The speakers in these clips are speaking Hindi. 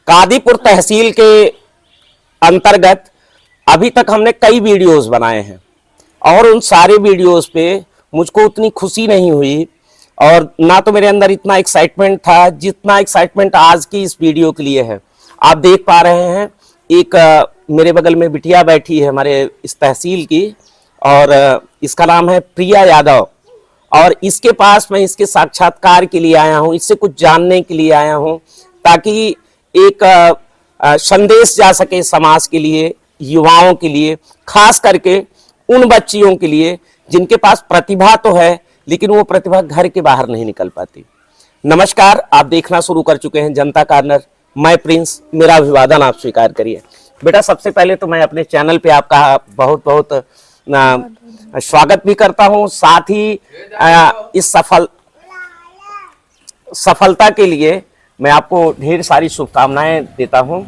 कादीपुर तहसील के अंतर्गत अभी तक हमने कई वीडियोस बनाए हैं और उन सारे वीडियोस पे मुझको उतनी खुशी नहीं हुई और ना तो मेरे अंदर इतना एक्साइटमेंट था जितना एक्साइटमेंट आज की इस वीडियो के लिए है। आप देख पा रहे हैं एक मेरे बगल में बिटिया बैठी है हमारे इस तहसील की और इसका नाम है प्रिया यादव और इसके पास मैं इसके साक्षात्कार के लिए आया हूं, इससे कुछ जानने के लिए आया हूं ताकि एक संदेश जा सके समाज के लिए, युवाओं के लिए, खास करके उन बच्चियों के लिए जिनके पास प्रतिभा तो है लेकिन वो प्रतिभा घर के बाहर नहीं निकल पाती। नमस्कार, आप देखना शुरू कर चुके हैं जनता कार्नर। मैं प्रिंस, मेरा अभिवादन आप स्वीकार करिए। बेटा, सबसे पहले तो मैं अपने चैनल पे आपका बहुत बहुत स्वागत भी करता हूं, साथ ही इस सफलता के लिए मैं आपको ढेर सारी शुभकामनाएं देता हूं।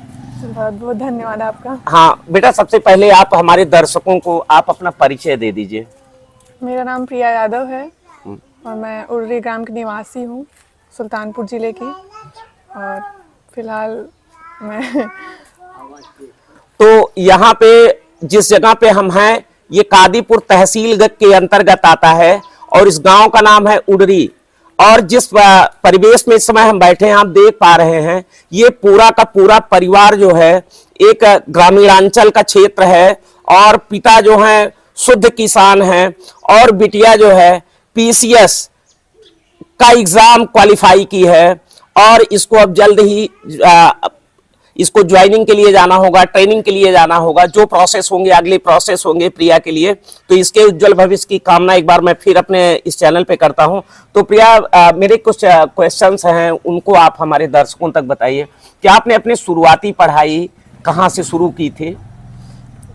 बहुत बहुत धन्यवाद आपका। हाँ बेटा, सबसे पहले आप हमारे दर्शकों को आप अपना परिचय दे दीजिए। मेरा नाम प्रिया यादव है और मैं उर्री ग्राम की निवासी हूँ, सुल्तानपुर जिले की। और फिलहाल मैं तो यहाँ पे जिस जगह पे हम हैं ये कादीपुर तहसील के अंतर्गत आता है और इस गांव का नाम है उडरी। और जिस परिवेश में इस समय हम बैठे हैं आप देख पा रहे हैं ये पूरा का पूरा परिवार जो है एक ग्रामीणांचल का क्षेत्र है और पिता जो है शुद्ध किसान हैं और बिटिया जो है पीसीएस का एग्जाम क्वालिफाई की है और इसको अब जल्द ही इसको ज्वाइनिंग के लिए जाना होगा, ट्रेनिंग के लिए जाना होगा। जो प्रोसेस होंगे, अगले प्रोसेस होंगे प्रिया के लिए, तो इसके उज्जवल भविष्य की कामना एक बार मैं फिर अपने इस चैनल पे करता हूं। तो प्रिया, मेरे कुछ क्वेश्चंस हैं, उनको आप हमारे दर्शकों तक बताइए कि आपने अपनी शुरुआती पढ़ाई कहाँ से शुरू की थी?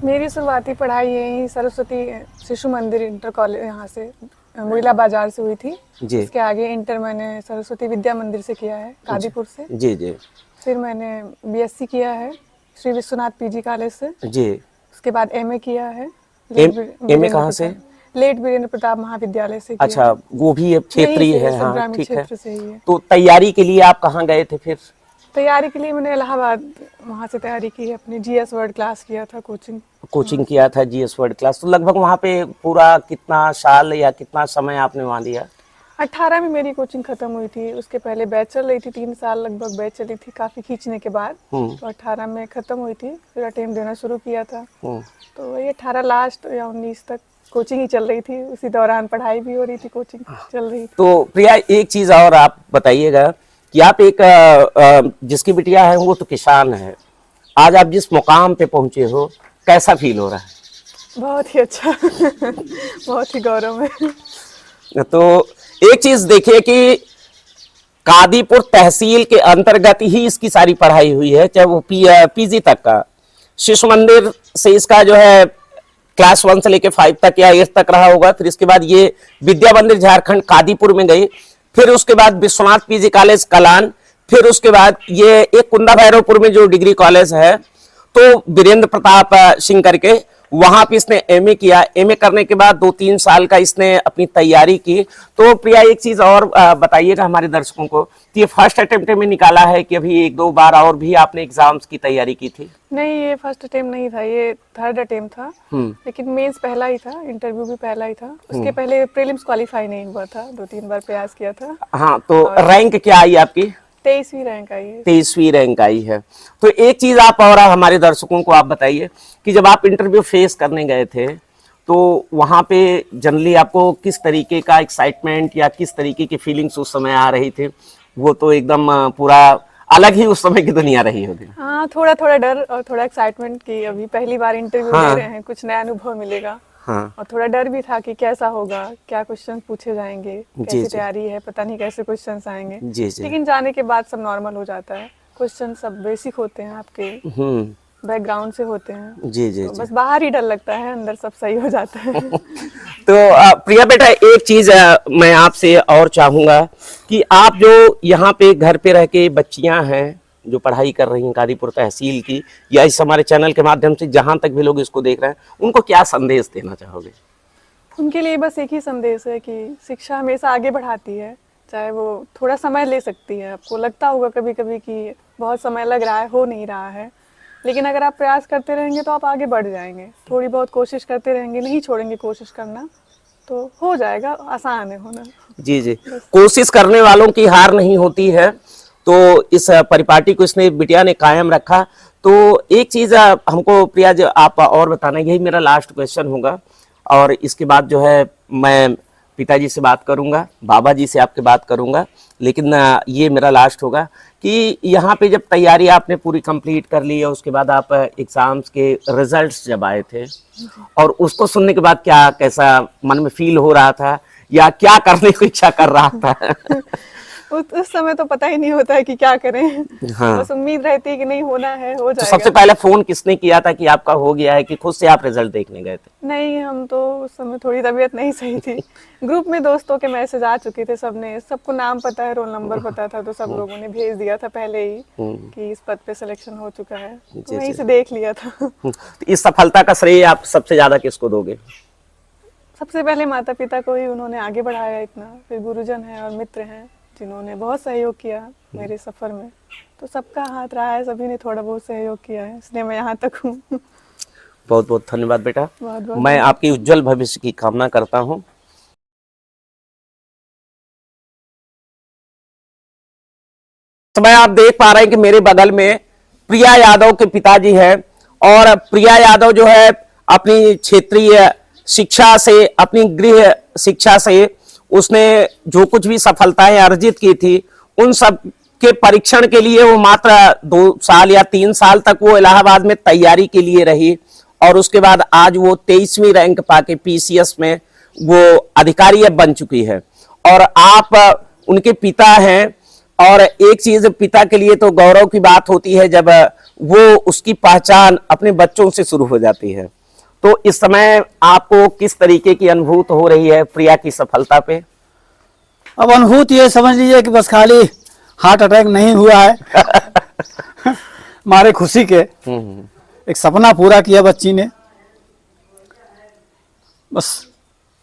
मेरी शुरुआती पढ़ाई यही सरस्वती शिशु मंदिर इंटर कॉलेज यहाँ से मुइला बाजार से हुई थी जी। इसके आगे इंटर मैंने सरस्वती विद्या मंदिर से किया है, कादीपुर से जी जी। फिर मैंने बीएससी किया है श्री विश्वनाथ पीजी कॉलेज से जी। उसके बाद एमए किया है। एमए कहाँ से? लेट वीरेंद्र प्रताप महाविद्यालय से किया। अच्छा, वो भी क्षेत्रीय है? हाँ, ठीक है। तो तैयारी के लिए आप कहाँ गए थे फिर? तैयारी के लिए मैंने इलाहाबाद वहाँ से तैयारी की है, अपनी जीएस वर्ड क्लास किया था, कोचिंग किया था जीएस वर्ड क्लास। तो लगभग वहाँ पे पूरा कितना साल या कितना समय आपने वहाँ लिया? 18 में मेरी कोचिंग खत्म हुई थी, उसके पहले बैच चल रही थी, 3 साल लगभग बैच चली थी, काफी खींचने के बाद। तो 18 में खत्म हुई थी, फिर अटेम्प्ट देना शुरू किया था। तो ये 18 लास्ट या 19 तक कोचिंग ही चल रही थी, उसी दौरान पढ़ाई भी हो रही थी, कोचिंग चल रही थी। तो प्रिया, एक चीज और आप बताइएगा कि आप एक जिसकी बिटिया है वो तो किसान है, आज आप जिस मुकाम पे पहुंचे हो कैसा फील हो रहा है? बहुत ही अच्छा बहुत ही गौरव है। तो एक चीज देखिए कि कादीपुर तहसील के अंतर्गत ही इसकी सारी पढ़ाई हुई है, चाहे वो पीजी तक का। शिशु मंदिर से इसका जो है क्लास 1 से लेके 5 तक या 8 तक रहा होगा। फिर इसके बाद ये विद्या मंदिर झारखंड कादीपुर में गई, फिर उसके बाद विश्वनाथ पीजी कॉलेज कलान, फिर उसके बाद ये एक कुंदा भैरवपुर में जो डिग्री कॉलेज है तो वीरेंद्र प्रताप सिंह करके, वहां पे इसने एमए किया। एमए करने के बाद 2-3 साल का इसने अपनी तैयारी की। तो प्रिया, एक चीज और बताइएगा हमारे दर्शकों को कि ये फर्स्ट अटेम्प्ट में निकाला है कि अभी 1-2 बार और भी आपने एग्जाम्स की तैयारी की थी? नहीं, ये फर्स्ट अटेम्प्ट नहीं था, ये थर्ड अटेम्प्ट था। लेकिन मेंस पहला ही था, इंटरव्यू भी पहला ही था। उसके पहले प्रीलिम्स क्वालिफाई नहीं हुआ था, 2-3 बार प्रयास किया था। हाँ, तो रैंक क्या आई आपकी? 23वीं रैंक आई है। 23वीं रैंक आई है। तो एक चीज आप और हमारे दर्शकों को आप बताइए कि जब आप इंटरव्यू फेस करने गए थे तो वहां पे जनरली आपको किस तरीके का एक्साइटमेंट या किस तरीके की फीलिंग्स उस समय आ रही थी? वो तो एकदम पूरा अलग ही उस समय की दुनिया रही होगी। हाँ, थोड़ा थोड़ा डर और थोड़ा एक्साइटमेंट की अभी पहली बार इंटरव्यू दे रहे हैं, कुछ नया अनुभव मिलेगा। हाँ। और थोड़ा डर भी था कि कैसा होगा, क्या क्वेश्चन पूछे जाएंगे, कैसी तैयारी है, पता नहीं कैसे क्वेश्चंस आएंगे। लेकिन जाने के बाद सब नॉर्मल हो जाता है, क्वेश्चन सब बेसिक होते हैं, आपके बैकग्राउंड से होते हैं। जी जी, तो बस बाहर ही डर लगता है, अंदर सब सही हो जाता है। तो प्रिया बेटा, एक चीज मैं आपसे और चाहूंगा कि आप जो यहाँ पे घर पे रह के बच्चियां हैं जो पढ़ाई कर रही हैं कादीपुर तहसील की, या इस हमारे चैनल के माध्यम से जहां तक भी लोग इसको देख रहे हैं, उनको क्या संदेश देना चाहोगे? उनके लिए बस एक ही संदेश है कि शिक्षा हमेशा आगे बढ़ाती है, चाहे वो थोड़ा समय ले सकती है। आपको लगता होगा कभी कभी कि बहुत समय लग रहा है, हो नहीं रहा है, लेकिन अगर आप प्रयास करते रहेंगे तो आप आगे बढ़ जाएंगे। थोड़ी बहुत कोशिश करते रहेंगे, नहीं छोड़ेंगे कोशिश करना, तो हो जाएगा, आसान है होना। जी जी, कोशिश करने वालों की हार नहीं होती है, तो इस परिपाटी को इसने बिटिया ने कायम रखा। तो एक चीज हमको प्रिया जी आप और बताना, यही मेरा लास्ट क्वेश्चन होगा, और इसके बाद जो है मैं पिताजी से बात करूंगा, बाबा जी से आपके बात करूंगा, लेकिन ये मेरा लास्ट होगा कि यहाँ पे जब तैयारी आपने पूरी कंप्लीट कर ली है, उसके बाद आप एग्जाम्स के रिजल्ट्स जब आए थे, और उसको सुनने के बाद क्या कैसा मन में फील हो रहा था, या क्या करने की इच्छा कर रहा था? उस समय तो पता ही नहीं होता है कि क्या करें। हाँ। बस उम्मीद रहती है कि नहीं होना है, हो तो जाएगा। सबसे पहले फोन किसने किया था कि आपका हो गया है, कि खुद से आप रिजल्ट देखने गए थे? नहीं, हम तो उस समय थोड़ी तबीयत नहीं सही थी। ग्रुप में दोस्तों के मैसेज आ चुके थे, सबने, सबको नाम पता है, रोल नंबर पता था, तो सब लोगों ने भेज दिया था पहले ही कि इस पद पे सिलेक्शन हो चुका है, तो वहीं से देख लिया था। तो इस सफलता का श्रेय आप सबसे ज्यादा किसको दोगे? सबसे पहले माता पिता को ही, उन्होंने आगे बढ़ाया इतना, फिर गुरुजन है और मित्र हैं जिन्होंने बहुत सहयोग किया मेरे सफर में, तो सबका हाथ रहा है, सभी ने थोड़ा बहुत सहयोग किया है, इसलिए मैं यहाँ तक हूँ। बहुत बहुत धन्यवाद बेटा, बहुत बहुत मैं आपकी उज्जवल भविष्य की कामना करता हूँ। समय आप देख पा रहे हैं कि मेरे बगल में प्रिया यादव के पिताजी हैं, और प्रिया यादव जो है अपनी क्षेत्रीय शिक्षा से, अपनी गृह शिक्षा से उसने जो कुछ भी सफलताएं अर्जित की थी, उन सब के परीक्षण के लिए वो मात्र 2 साल या 3 साल तक वो इलाहाबाद में तैयारी के लिए रही, और उसके बाद आज वो 23वीं रैंक पाके पीसीएस में वो अधिकारी अब बन चुकी है, और आप उनके पिता हैं। और एक चीज पिता के लिए तो गौरव की बात होती है जब वो उसकी पहचान अपने बच्चों से शुरू हो जाती है। तो इस समय आपको किस तरीके की अनुभूति हो रही है प्रिया की सफलता पे? अब अनुभूति ये समझ लीजिए कि बस खाली हार्ट अटैक नहीं हुआ है। हमारे खुशी के एक सपना पूरा किया बच्ची ने, बस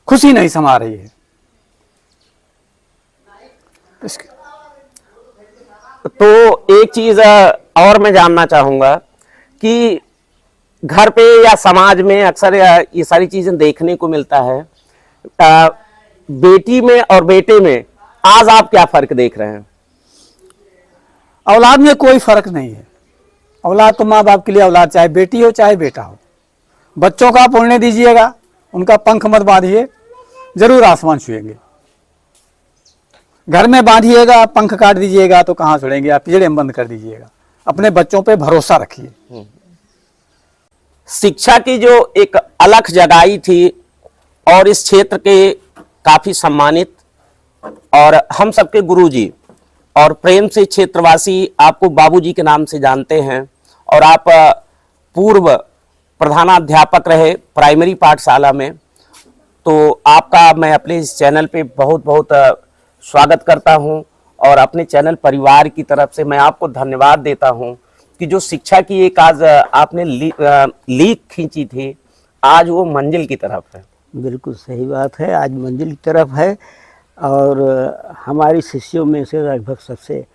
खुशी नहीं समा रही है। तो एक चीज और मैं जानना चाहूंगा कि घर पे या समाज में अक्सर ये सारी चीजें देखने को मिलता है, बेटी में और बेटे में आज आप क्या फर्क देख रहे हैं? औलाद में कोई फर्क नहीं है। औलाद तो माँ बाप के लिए औलाद, चाहे बेटी हो चाहे बेटा हो। बच्चों का आप उड़ने दीजिएगा, उनका पंख मत बांधिए, जरूर आसमान छुएंगे। घर में बांधिएगा, पंख काट दीजिएगा तो कहाँ से उड़ेंगे, आप पिंजड़े में बंद कर दीजिएगा। अपने बच्चों पे भरोसा रखिए। शिक्षा की जो एक अलख जगाई थी, और इस क्षेत्र के काफी सम्मानित और हम सबके गुरुजी, और प्रेम से क्षेत्रवासी आपको बाबूजी के नाम से जानते हैं, और आप पूर्व प्रधानाध्यापक रहे प्राइमरी पाठशाला में। तो आपका मैं अपने इस चैनल पे बहुत बहुत स्वागत करता हूं, और अपने चैनल परिवार की तरफ से मैं आपको धन्यवाद देता हूं कि जो शिक्षा की एक आज आपने लीक खींची थी, आज वो मंजिल की तरफ है। बिल्कुल सही बात है, आज मंजिल की तरफ है, और हमारी शिष्यों में से लगभग सबसे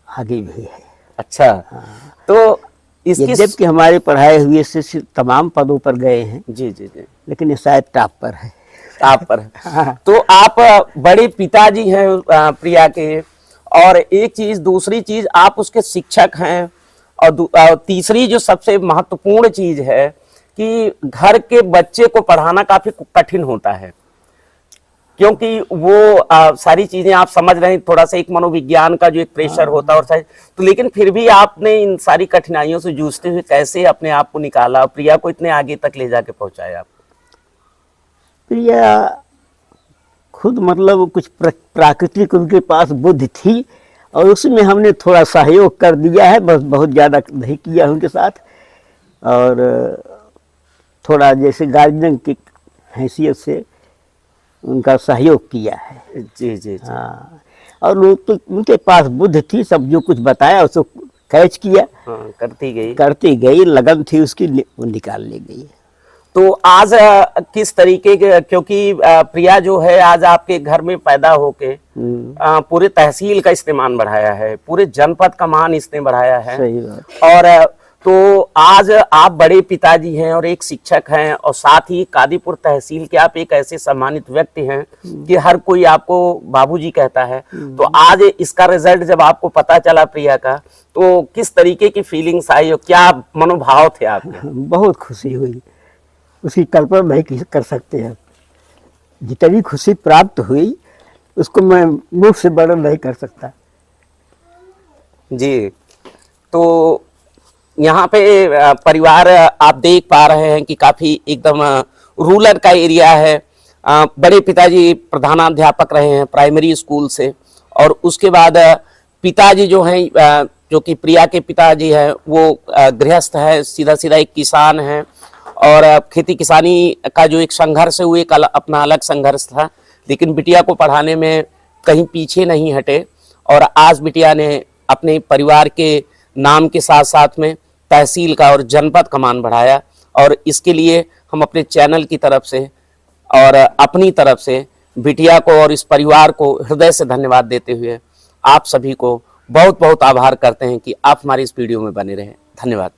आगे भी है। अच्छा। हाँ। तो इसकी जबकि हमारे पढ़ाए हुए शिष्य तमाम पदों पर गए हैं। जी जी जी, लेकिन ये शायद टॉप पर है। टॉप पर है। हाँ। तो आप बड़े पिताजी हैं प्रिया के, और एक चीज, दूसरी चीज आप उसके शिक्षक हैं, और तीसरी जो सबसे महत्वपूर्ण चीज है कि घर के बच्चे को पढ़ाना काफी कठिन होता है, क्योंकि वो सारी चीजें आप समझ रहे हैं, थोड़ा सा एक मनोविज्ञान का जो एक प्रेशर होता है, और तो लेकिन फिर भी आपने इन सारी कठिनाइयों से जूझते हुए कैसे अपने आप को निकाला, प्रिया को इतने आगे तक ले जाके पहुंचाया आप? प्रिया खुद मतलब कुछ प्राकृतिक उनके पास बुद्धि थी, और उसमें हमने थोड़ा सहयोग कर दिया है, बस बहुत ज़्यादा नहीं किया उनके साथ, और थोड़ा जैसे गार्जियन की हैसियत से उनका सहयोग किया है। जी जी जी। हाँ, और लोग तो उनके पास बुद्धि थी, सब जो कुछ बताया उसको कैच किया। हाँ, करती गई लगन थी उसकी, वो निकाल ले गई। तो आज किस तरीके के, क्योंकि प्रिया जो है आज आपके घर में पैदा होके पूरे तहसील का इसने मान बढ़ाया है, पूरे जनपद का मान इसने बढ़ाया है। सही बात। और तो आज आप बड़े पिताजी हैं और एक शिक्षक हैं, और साथ ही कादीपुर तहसील के आप एक ऐसे सम्मानित व्यक्ति हैं कि हर कोई आपको बाबूजी कहता है। तो आज इसका रिजल्ट जब आपको पता चला प्रिया का, तो किस तरीके की फीलिंग्स आई और क्या मनोभाव थे आपके? बहुत खुशी हुई, उसकी कल्पना नहीं कर सकते हैं। जितनी खुशी प्राप्त हुई उसको मैं मुख से वर्णन नहीं कर सकता। जी, तो यहाँ पे परिवार आप देख पा रहे हैं कि काफी एकदम रूरल का एरिया है। बड़े पिताजी प्रधानाध्यापक रहे हैं प्राइमरी स्कूल से, और उसके बाद पिताजी जो हैं, जो कि प्रिया के पिताजी हैं, वो गृहस्थ है, सीधा सीधा एक किसान है। और खेती किसानी का जो एक संघर्ष है वो एक अपना अलग संघर्ष था, लेकिन बिटिया को पढ़ाने में कहीं पीछे नहीं हटे। और आज बिटिया ने अपने परिवार के नाम के साथ साथ में तहसील का और जनपद का मान बढ़ाया। और इसके लिए हम अपने चैनल की तरफ से और अपनी तरफ से बिटिया को और इस परिवार को हृदय से धन्यवाद देते हुए आप सभी को बहुत बहुत आभार करते हैं कि आप हमारी इस वीडियो में बने रहें। धन्यवाद।